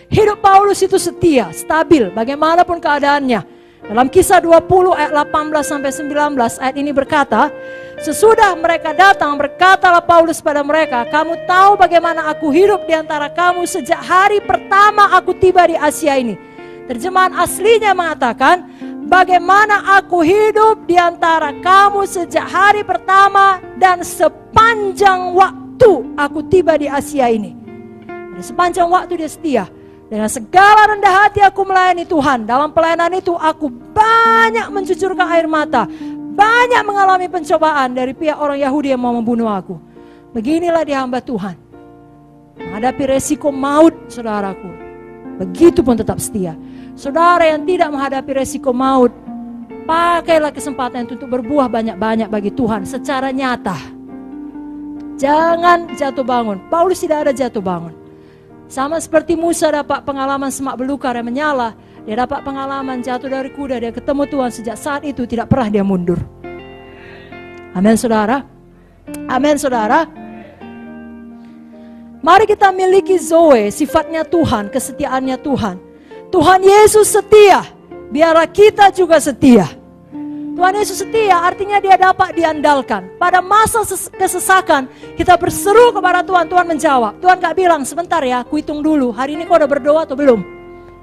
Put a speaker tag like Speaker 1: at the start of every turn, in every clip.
Speaker 1: Hidup Paulus itu setia, stabil, bagaimanapun keadaannya. Dalam Kisah 20 ayat 18-19 ayat ini berkata, sesudah mereka datang, berkatalah Paulus pada mereka, kamu tahu bagaimana aku hidup di antara kamu sejak hari pertama aku tiba di Asia ini. Terjemahan aslinya mengatakan, bagaimana aku hidup di antara kamu sejak hari pertama dan sepanjang waktu aku tiba di Asia ini. Dan sepanjang waktu dia setia. Dengan segala rendah hati aku melayani Tuhan. Dalam pelayanan itu aku banyak mencucurkan air mata. Banyak mengalami pencobaan dari pihak orang Yahudi yang mau membunuh aku. Beginilah dia hamba Tuhan. Menghadapi resiko maut, saudaraku. Begitupun tetap setia. Saudara yang tidak menghadapi resiko maut, pakailah kesempatan itu untuk berbuah banyak-banyak bagi Tuhan secara nyata. Jangan jatuh bangun. Paulus tidak ada jatuh bangun. Sama seperti Musa dapat pengalaman semak belukar yang menyala, dia dapat pengalaman jatuh dari kuda, dia ketemu Tuhan, sejak saat itu tidak pernah dia mundur. Amin saudara. Amin saudara. Mari kita miliki Zoe, sifatnya Tuhan, kesetiaannya Tuhan. Tuhan Yesus setia, biarlah kita juga setia. Tuhan Yesus setia artinya dia dapat diandalkan. Pada masa kesesakan kita berseru kepada Tuhan, Tuhan menjawab. Tuhan gak bilang sebentar ya, aku hitung dulu, hari ini kau udah berdoa atau belum?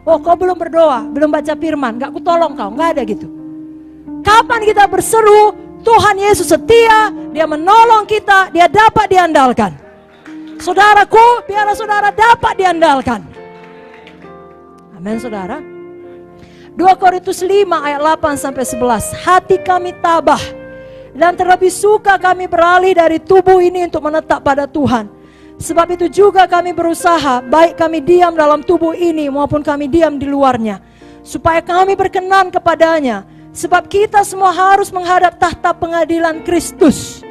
Speaker 1: Oh kau belum berdoa, belum baca firman, gak kutolong kau, gak ada gitu. Kapan kita berseru, Tuhan Yesus setia, dia menolong kita, dia dapat diandalkan. Saudaraku, biarlah saudara dapat diandalkan. Amin saudara. 2 Korintus 5 ayat 8-11. Hati kami tabah dan terlebih suka kami beralih dari tubuh ini untuk menetap pada Tuhan. Sebab itu juga kami berusaha, baik kami diam dalam tubuh ini maupun kami diam di luarnya, supaya kami berkenan kepadanya. Sebab kita semua harus menghadap tahta pengadilan Kristus,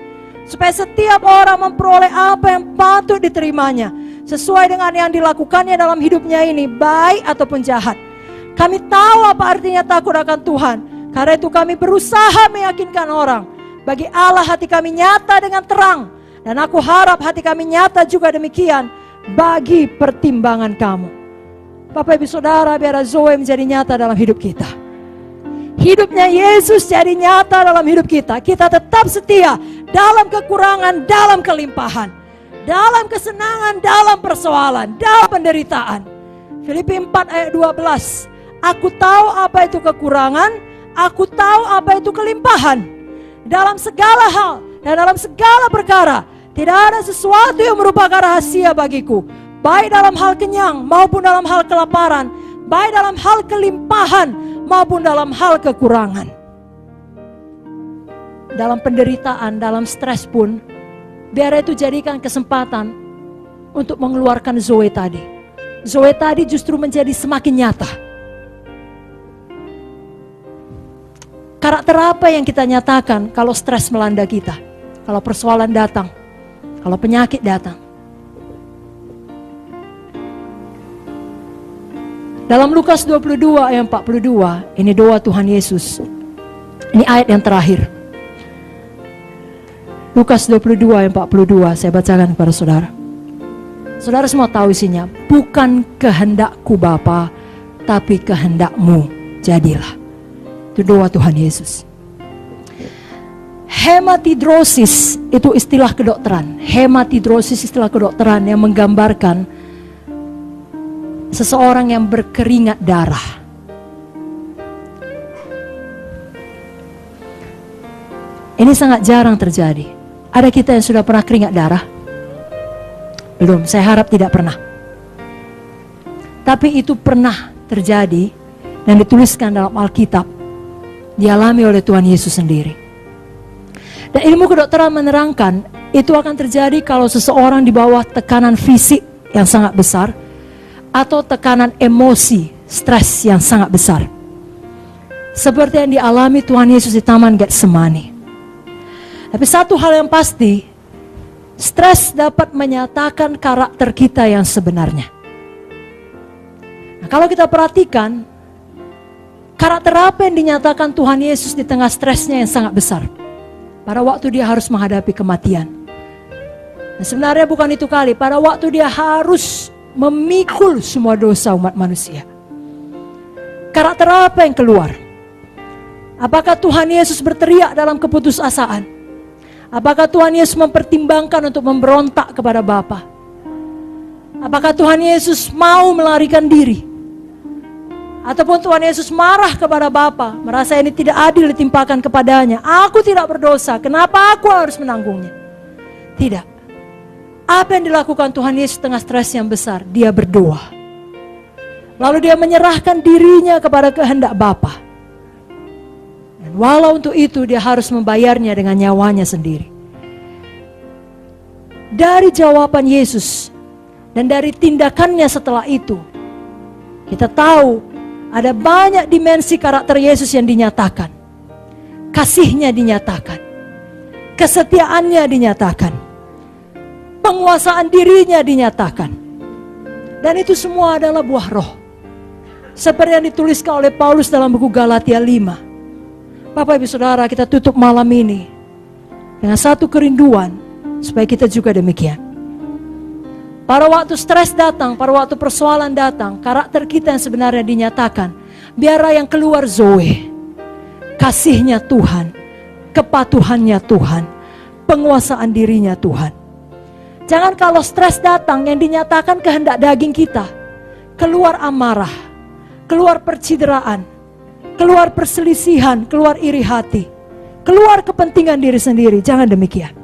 Speaker 1: supaya setiap orang memperoleh apa yang patut diterimanya, sesuai dengan yang dilakukannya dalam hidupnya ini, baik ataupun jahat. Kami tahu apa artinya takut akan Tuhan. Karena itu kami berusaha meyakinkan orang. Bagi Allah hati kami nyata dengan terang. Dan aku harap hati kami nyata juga demikian bagi pertimbangan kamu. Bapak Ibu Saudara, biar Zoe menjadi nyata dalam hidup kita. Hidupnya Yesus jadi nyata dalam hidup kita. Kita tetap setia dalam kekurangan, dalam kelimpahan, dalam kesenangan, dalam persoalan, dalam penderitaan. Filipi 4 ayat 12. Aku tahu apa itu kekurangan, aku tahu apa itu kelimpahan. Dalam segala hal dan dalam segala perkara, tidak ada sesuatu yang merupakan rahasia bagiku. Baik dalam hal kenyang maupun dalam hal kelaparan, baik dalam hal kelimpahan maupun dalam hal kekurangan. Dalam penderitaan, dalam stres pun, biar itu jadikan kesempatan untuk mengeluarkan Zoe tadi. Zoe tadi justru menjadi semakin nyata. Karakter apa yang kita nyatakan kalau stres melanda kita? Kalau persoalan datang, kalau penyakit datang. Dalam Lukas 22 ayat 42, ini doa Tuhan Yesus. Ini ayat yang terakhir. Lukas 22 ayat 42, saya bacakan kepada saudara. Saudara semua tahu isinya. Bukan kehendakku Bapa, tapi kehendakmu jadilah. Itu doa Tuhan Yesus. Hematidrosis itu istilah kedokteran. Hematidrosis istilah kedokteran yang menggambarkan seseorang yang berkeringat darah. Ini sangat jarang terjadi. Ada kita yang sudah pernah keringat darah? Belum, saya harap tidak pernah. Tapi itu pernah terjadi dan dituliskan dalam Alkitab. Dialami oleh Tuhan Yesus sendiri. Dan ilmu kedokteran menerangkan itu akan terjadi kalau seseorang di bawah tekanan fisik yang sangat besar atau tekanan emosi, stres yang sangat besar. Seperti yang dialami Tuhan Yesus di Taman Getsemani. Tapi satu hal yang pasti, stres dapat menyatakan karakter kita yang sebenarnya. Nah, kalau kita perhatikan, karakter apa yang dinyatakan Tuhan Yesus di tengah stresnya yang sangat besar? Pada waktu dia harus menghadapi kematian. Nah, sebenarnya bukan itu kali. Pada waktu dia harus memikul semua dosa umat manusia. Karakter apa yang keluar? Apakah Tuhan Yesus berteriak dalam keputusasaan? Apakah Tuhan Yesus mempertimbangkan untuk memberontak kepada Bapa? Apakah Tuhan Yesus mau melarikan diri? Ataupun Tuhan Yesus marah kepada Bapa, merasa ini tidak adil ditimpakan kepadanya. Aku tidak berdosa, kenapa aku harus menanggungnya? Tidak. Apa yang dilakukan Tuhan Yesus tengah stres yang besar? Dia berdoa. Lalu dia menyerahkan dirinya kepada kehendak Bapa. Walau untuk itu dia harus membayarnya dengan nyawanya sendiri. Dari jawaban Yesus dan dari tindakannya setelah itu, kita tahu ada banyak dimensi karakter Yesus yang dinyatakan. Kasihnya dinyatakan, kesetiaannya dinyatakan, penguasaan dirinya dinyatakan. Dan itu semua adalah buah roh. Seperti yang dituliskan oleh Paulus dalam buku Galatia 5. Bapak Ibu Saudara, kita tutup malam ini dengan satu kerinduan supaya kita juga demikian. Pada waktu stres datang, pada waktu persoalan datang, karakter kita yang sebenarnya dinyatakan. Biarlah yang keluar Zoe, kasihnya Tuhan, kepatuhannya Tuhan, penguasaan dirinya Tuhan. Jangan kalau stres datang yang dinyatakan kehendak daging kita, keluar amarah, keluar percideraan, keluar perselisihan, keluar iri hati, keluar kepentingan diri sendiri. Jangan demikian.